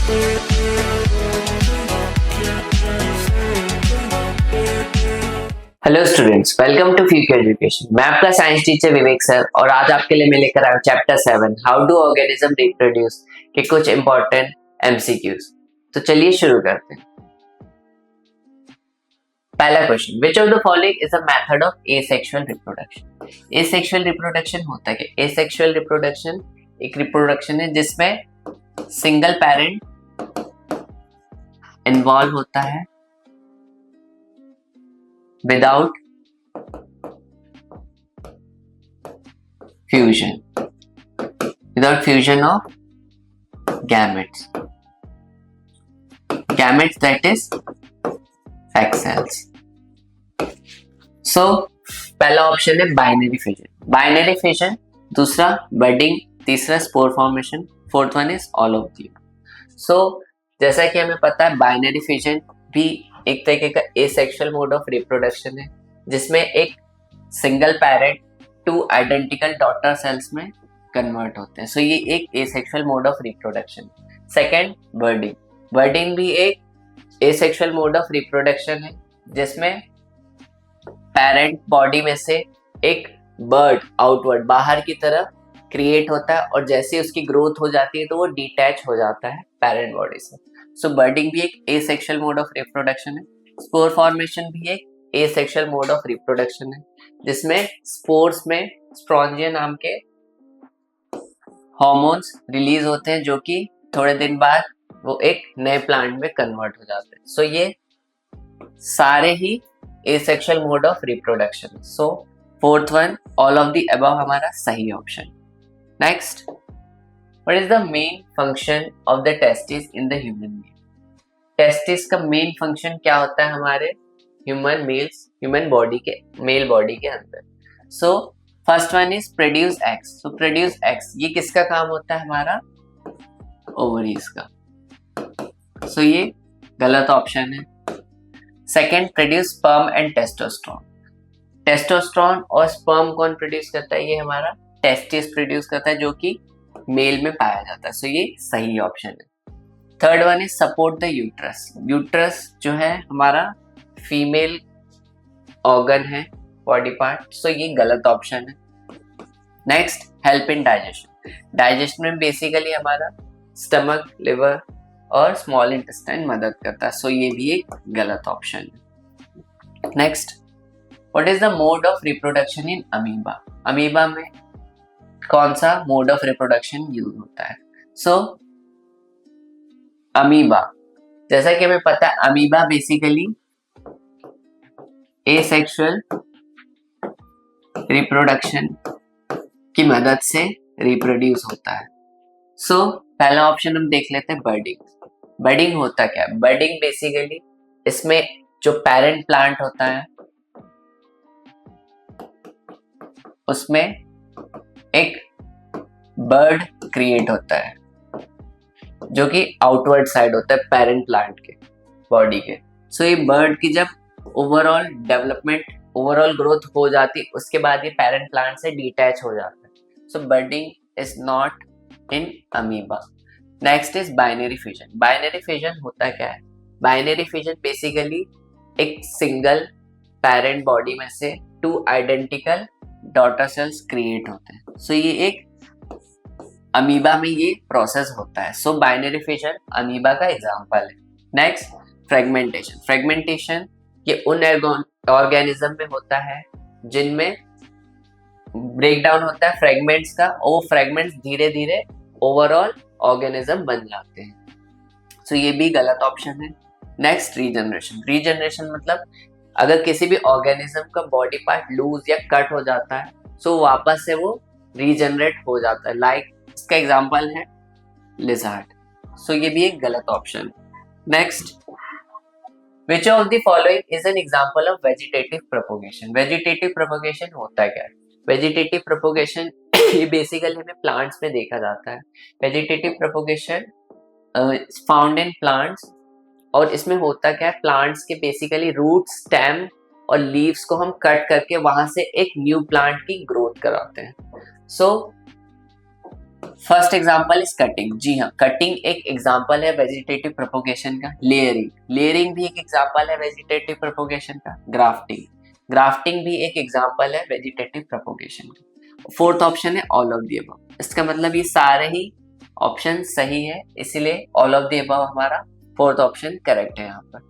Hello students, welcome to future education. मैं आपका science teacher विवेक sir और आज आपके लिए मैं लेकर आया chapter 7 how do organism reproduce के कुछ इंपॉर्टेंट एमसीक्यूज। तो चलिए शुरू करते हैं। पहला question, which of the following is a method of asexual reproduction. Asexual reproduction होता है क्या? एसेक्सुअल रिप्रोडक्शन एक रिप्रोडक्शन है जिसमें सिंगल पेरेंट इन्वॉल्व होता है without fusion of gametes that is sex cells. So पहला ऑप्शन है बाइनरी फिजन, दूसरा बडिंग, तीसरा spore formation, fourth one is all of the. So जैसा कि हमें पता है बाइनरी फिजन भी एक तरीके का एसेक्सुअल मोड ऑफ रिप्रोडक्शन है जिसमें एक single parent two identical daughter cells में कन्वर्ट होते हैं। सो ये एक asexual mode of reproduction. Second budding भी एक एसेक्सुअल मोड ऑफ रिप्रोडक्शन है जिसमें पेरेंट बॉडी में से एक बर्ड आउटवर्ड बाहर की तरफ क्रिएट होता है और जैसे उसकी ग्रोथ हो जाती है तो वो डिटैच हो जाता है पेरेंट बॉडी से। सो बर्डिंग भी एक एसेक्सुअल मोड ऑफ रिप्रोडक्शन है। स्पोर फॉर्मेशन भी एक एसेक्सुअल मोड ऑफ रिप्रोडक्शन है जिसमें स्पोर्स में स्ट्रॉन्जिया नाम के हार्मोन्स रिलीज होते हैं जो कि थोड़े दिन बाद वो एक नए प्लांट में कन्वर्ट हो जाते हैं। सो ये सारे ही asexual mode of reproduction. So fourth one all of the above हमारा सही option. Next, What is the main function of the testis in the human male? Testis का मेन फंक्शन क्या होता है हमारे ह्यूमन बॉडी के मेल बॉडी के अंदर? सो first one is produce eggs. So produce eggs ये किसका काम होता है? हमारा ओवरीज का। सो ये गलत ऑप्शन है। Second, produce sperm and testosterone. Testosterone और स्पर्म कौन प्रोड्यूस करता है? ये हमारा टेस्टिस प्रोड्यूस करता है जो कि मेल में पाया जाता है। सो ये सही ऑप्शन है। Third one is support the uterus. Uterus जो है हमारा फीमेल ऑर्गन है, बॉडी पार्ट। सो ये गलत ऑप्शन है। Next, help in digestion. Digestion में बेसिकली हमारा स्टमक, लिवर और स्मॉल इंटेस्टाइन मदद करता है। सो ये भी एक गलत ऑप्शन है। Next, what is the mode of reproduction in amoeba. Amoeba में कौन सा मोड ऑफ रिप्रोडक्शन यूज होता है? सो अमीबा, जैसा कि हमें पता है अमीबा बेसिकली एसेक्सुअल रिप्रोडक्शन की मदद से रिप्रोड्यूस होता है। सो पहला ऑप्शन हम देख लेते हैं बर्डिंग। बर्डिंग होता क्या है? बर्डिंग बेसिकली इसमें जो पेरेंट प्लांट होता है उसमें एक बर्ड क्रिएट होता है जो कि आउटवर्ड साइड होता है पेरेंट प्लांट के बॉडी के। सो ये बर्ड की जब ओवरऑल डेवलपमेंट, ओवरऑल ग्रोथ हो जाती है उसके बाद ये पेरेंट प्लांट से डिटैच हो जाता है। So budding is not in amoeba. Next is binary fission. Binary fission होता क्या है? बाइनरी फिजन बेसिकली एक सिंगल पेरेंट बॉडी में से two identical daughter cells create होते हैं। सो ये एक अमीबा में ये प्रोसेस होता है। सो बाइनरी फिजन अमीबा का एग्जांपल है। Next, fragmentation. फ्रेगमेंटेशन ये उन ऑर्गेनिज्म में होता है जिनमें ब्रेकडाउन होता है फ्रेगमेंट्स का और वो फ्रेगमेंट्स धीरे धीरे ओवरऑल ऑर्गेनिज्म बन जाते हैं। सो ये भी गलत ऑप्शन है। Next, regeneration. रीजनरेशन मतलब अगर किसी भी ऑर्गेनिज्म का बॉडी पार्ट लूज या कट हो जाता है सो वापस से वो रीजनरेट हो जाता है। लाइक इसका एग्जांपल है लिजर्ड। सो ये भी एक गलत option. Next, which of the following is an example of vegetative propagation. Vegetative propagation होता क्या है? वेजिटेटिव प्रोपोगेशन ये बेसिकली हमें प्लांट्स में देखा जाता है। Vegetative propagation found in plants और इसमें होता क्या है? प्लांट्स के बेसिकली रूट, स्टेम और लीव्स को हम कट करके वहां से एक न्यू प्लांट की ग्रोथ कराते हैं। So first example is cutting. जी हाँ, कटिंग एक एग्जांपल है वेजिटेटिव प्रोपोगेशन का। लेयरिंग, लेयरिंग भी एक एग्जांपल है वेजिटेटिव प्रोपोगेशन का। ग्राफ्टिंग, ग्राफ्टिंग भी एक एग्जांपल है वेजिटेटिव प्रोपोगेशन का। फोर्थ ऑप्शन है ऑल ऑफ द अबव। इसका मतलब ये सारे ही ऑप्शन सही है, इसीलिए ऑल ऑफ द अबव हमारा फोर्थ ऑप्शन करेक्ट है यहाँ पर।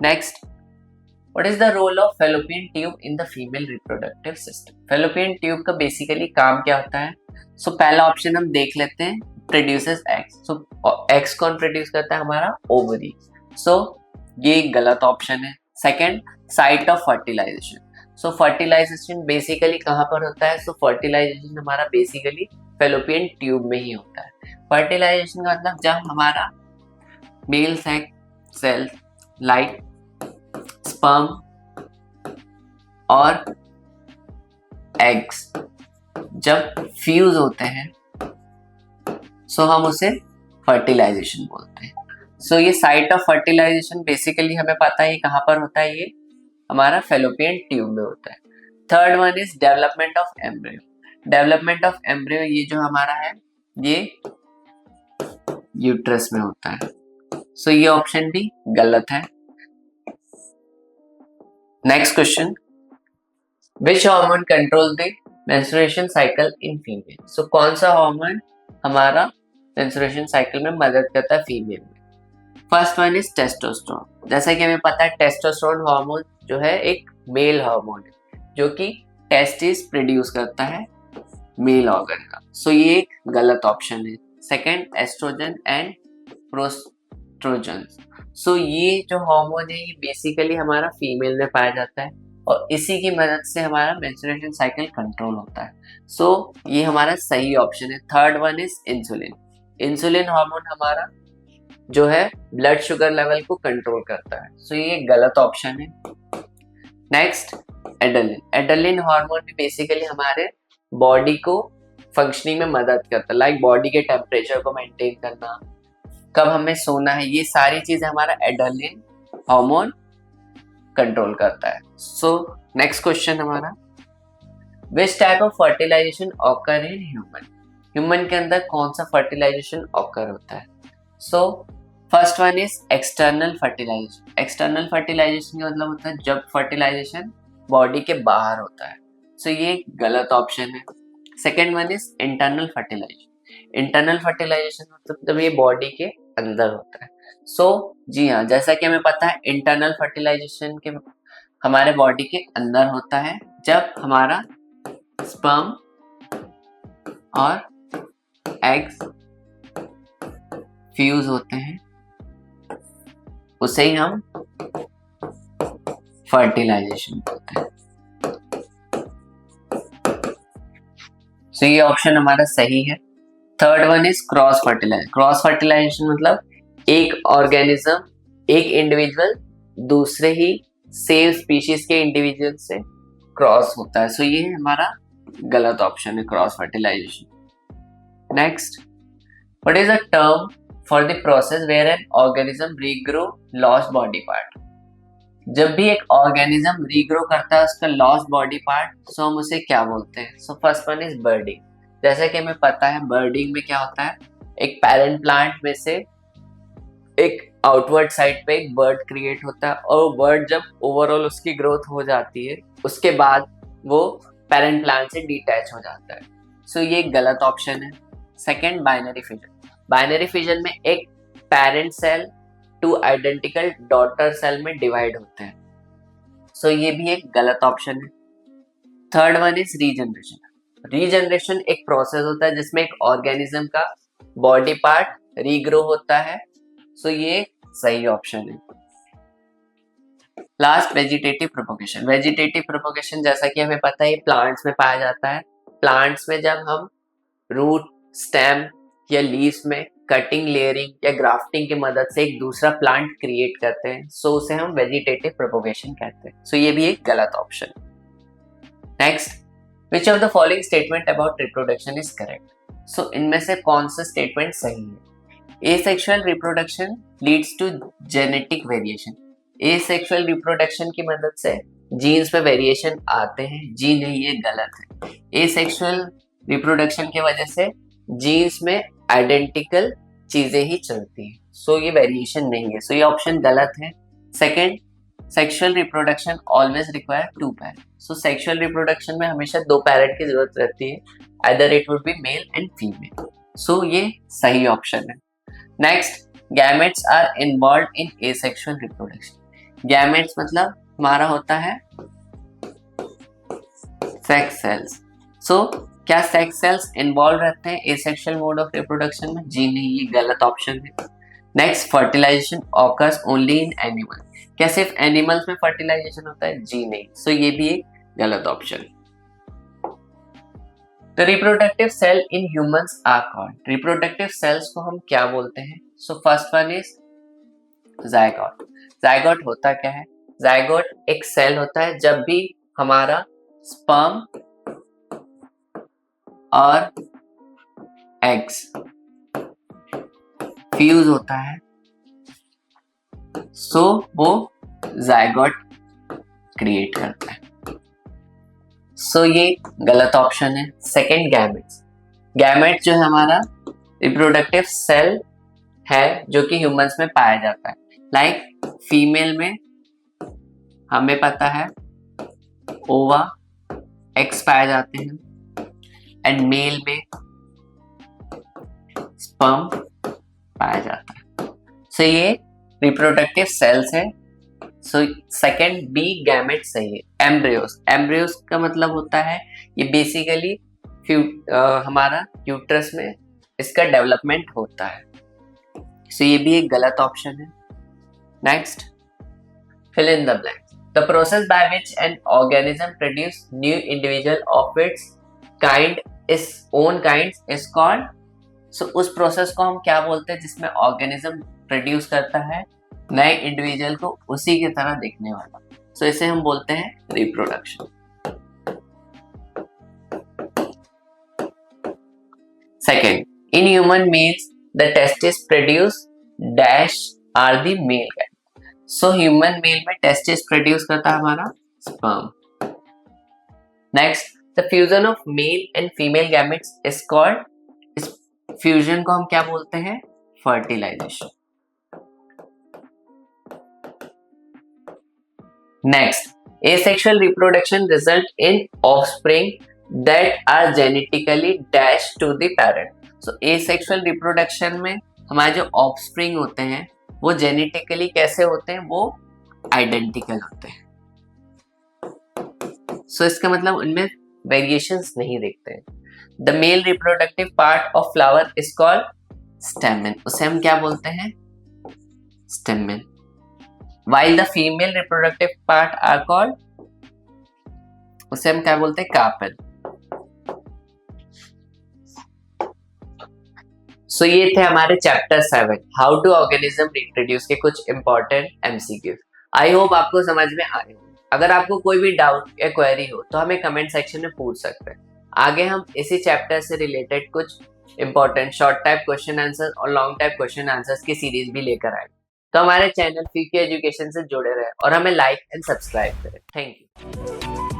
Next, what is the role of fallopian tube in the female reproductive system? Fallopian tube का बेसिकली काम क्या होता है? सो पहला ऑप्शन हम देख लेते हैं, प्रोड्यूसेस एग्स। सो एग्स कौन प्रोड्यूस करता है? हमारा ओवरी। सो ये गलत ऑप्शन है। Second, site of fertilisation. So fertilisation basically कहाँ पर होता है? सो फर्टिलाइजेशन हमारा बेसिकली फेलोपियन ट्यूब में ही होता है। फर्टिलाइजेशन का मतलब जब हमारा मेल सेल लाइक स्पर्म और एग्स जब फ्यूज होते हैं, सो हम उसे फर्टिलाइजेशन बोलते हैं। सो ये साइट ऑफ फर्टिलाइजेशन बेसिकली हमें पता है ये कहाँ पर होता है, ये हमारा फेलोपियन ट्यूब में होता है। Third one is development of embryo. Development of embryo ये जो हमारा है ये यूट्रस में होता है। सो ये ऑप्शन भी गलत है। Next question, which hormone control the menstruation cycle in female? So कौन सा हार्मोन हमारा मेंस्ट्रुएशन साइकिल में मदद करता है फीमेल में? First one is testosterone. जैसा कि हमें पता है टेस्टोस्टेरोन हार्मोन जो है एक मेल हार्मोन है जो कि टेस्टिस प्रोड्यूस करता है मेल ऑर्गन का। सो ये एक गलत ऑप्शन है। Second, oestrogen and progesterone. So ये जो हार्मोन है ये बेसिकली हमारा फीमेल में पाया जाता है और इसी की मदद से हमारा मेंस्ट्रुएशन साइकिल कंट्रोल होता है। सो ये हमारा सही ऑप्शन है। Third one is insulin. Insulin hormone हमारा जो है ब्लड शुगर लेवल को कंट्रोल करता है। सो ये गलत ऑप्शन है। Next, adrenaline. एड्रेनलिन हार्मोन भी बेसिकली हमारे बॉडी को फंक्शनिंग में मदद करता है, लाइक बॉडी के टेम्परेचर को मेंटेन करना, कब हमें सोना है, ये सारी चीजें हमारा एड्रेनलिन हार्मोन कंट्रोल करता है। सो नेक्स्ट क्वेश्चन हमारा, which type of fertilisation occur in human? Human के अंदर कौन सा फर्टिलाइजेशन ऑकर होता है? So first one is external fertilisation. External fertilisation का मतलब होता है जब फर्टिलाइजेशन बॉडी के बाहर होता है। सो ये गलत ऑप्शन है। Second one is internal fertilisation. Internal fertilisation मतलब जब ये बॉडी के अंदर होता है। सो जी हाँ, जैसा कि हमें पता है इंटरनल फर्टिलाइजेशन के हमारे बॉडी के अंदर होता है जब हमारा स्पर्म और एग्स फ्यूज होते हैं, उसे ही हम फर्टिलाइजेशन बोलते हैं। सो ये ऑप्शन हमारा सही है। Third one is cross fertilisation. Cross fertilisation मतलब एक ऑर्गेनिज्म, एक इंडिविजुअल दूसरे ही सेम स्पीशीज के इंडिविजुअल से क्रॉस होता है। सो ये हमारा गलत ऑप्शन है, cross fertilisation. Next, what is a term for the process where an organism regrow lost body part? जब भी एक ऑर्गेनिज्म रीग्रो करता है उसका लॉस्ट बॉडी पार्ट, सो हम उसे क्या बोलते हैं? So first one is budding. जैसा कि हमें पता है बर्डिंग में क्या होता है, एक पेरेंट प्लांट में से एक आउटवर्ड साइड पे एक बर्ड क्रिएट होता है और बर्ड जब ओवरऑल उसकी ग्रोथ हो जाती है उसके बाद वो पेरेंट प्लांट से डिटैच हो जाता है। सो ये गलत ऑप्शन है। Second, binary fission. Binary fission में एक parent cell two identical daughter cell में डिवाइड होते हैं। सो ये भी एक गलत ऑप्शन है। Third one is regeneration. Regeneration एक प्रोसेस होता है जिसमें एक ऑर्गेनिज्म का बॉडी पार्ट रीग्रो होता है। सो ये सही ऑप्शन है। Last, vegetative propagation. Vegetative propagation जैसा कि हमें पता है प्लांट्स में पाया जाता है। प्लांट्स में जब हम रूट, स्टेम या लीव्स में कटिंग, लेयरिंग या ग्राफ्टिंग की मदद से एक दूसरा प्लांट क्रिएट करते हैं, सो उसे हम वेजिटेटिव प्रोपोगेशन कहते हैं। सो ये भी एक गलत option. Next, which of the following statement about reproduction is correct? So इनमें से कौन सा स्टेटमेंट सही है? Asexual reproduction leads to genetic variation. Asexual reproduction की मदद से जीन्स में वेरिएशन आते हैं। जी नहीं, ये गलत है। एसेक्सुअल रिप्रोडक्शन की वजह से जीन्स में आइडेंटिकल चीजें ही चलती है, सो ये वेरिएशन नहीं है, सो ये ऑप्शन गलत है। Second, sexual reproduction always require two parent, so sexual reproduction में हमेशा दो पैरेंट की जरूरत रहती है, either it would be male and female, so ये सही ऑप्शन है। Next, gametes are involve in asexual reproduction. Gametes मतलब हमारा होता है सेक्स सेल्स, सो क्या सेक्स सेल्स इन्वॉल्व रहते हैं एसेक्सुअल मोड ऑफ रिप्रोडक्शन में? जी नहीं, ये गलत ऑप्शन है। Next, fertilisation occurs only in animal, क्या सिर्फ एनिमल्स में फर्टिलाइजेशन होता है? जी नहीं, सो ये भी एक गलत ऑप्शन। तो reproductive cell in humans are called, reproductive cells को हम क्या बोलते हैं? So first one is zygote. Zygote होता क्या है? जायगोट एक सेल होता है जब भी हमारा स्पर्म और एग्स फ्यूज होता है, सो वो जायगोट क्रिएट करता है, सो ये गलत ऑप्शन है। Second, gametes. गैमेट जो है हमारा रिप्रोडक्टिव सेल है जो कि ह्यूमंस में पाया जाता है, लाइक फीमेल में हमें पता है ओवा, एग्स पाए जाते हैं, एंड मेल में स्पर्म पाया जाता है, सो ये रिप्रोडक्टिव सेल्स है, सो सेकेंड बी गैमेट सही है। एम्ब्रियोस, एम्ब्रियोस का मतलब होता है ये बेसिकली हमारा यूट्रस में इसका डेवलपमेंट होता है, सो ये भी एक गलत ऑप्शन है। Next, fill in the blanks. The process by which an organism produce new individual of its kind is own kinds is called, so उस प्रोसेस को हम क्या बोलते हैं जिसमें ऑर्गेनिज्म प्रोड्यूस करता है नए इंडिविजुअल को उसी की तरह दिखने वाला, सो इसे हम बोलते हैं reproduction. Second, in human males the testis produce dash are the male guide, so human male में टेस्टिस प्रोड्यूस करता है हमारा sperm. Next, the fusion of male and female gametes is called, इस फ्यूजन को हम क्या बोलते हैं? Fertilisation. Next, asexual reproduction result in offspring that are genetically dash to the parent, so asexual reproduction में हमारे जो ऑफस्प्रिंग होते हैं वो जेनेटिकली कैसे होते हैं? वो आइडेंटिकल होते हैं, सो इसका मतलब उनमें वेरिएशंस नहीं दिखते हैं। The male reproductive part of flower is called stamen, उसे हम क्या बोलते हैं? Stamen. While the female reproductive part are called, उसे हम क्या बोलते हैं? कार्पेल। सो ये थे हमारे chapter 7 how to organism reproduce के कुछ इंपॉर्टेंट एमसीक्यू। आई होप आपको समझ में आए हो। अगर आपको कोई भी डाउट या क्वेरी हो तो हमें कमेंट सेक्शन में पूछ सकते हैं। आगे हम इसी चैप्टर से रिलेटेड कुछ important short type question answer और लॉन्ग टाइप क्वेश्चन आंसर्स की सीरीज भी लेकर आए, तो हमारे चैनल फ्यूकी एजुकेशन से जुड़े रहे और हमें लाइक एंड सब्सक्राइब करें। Thank you.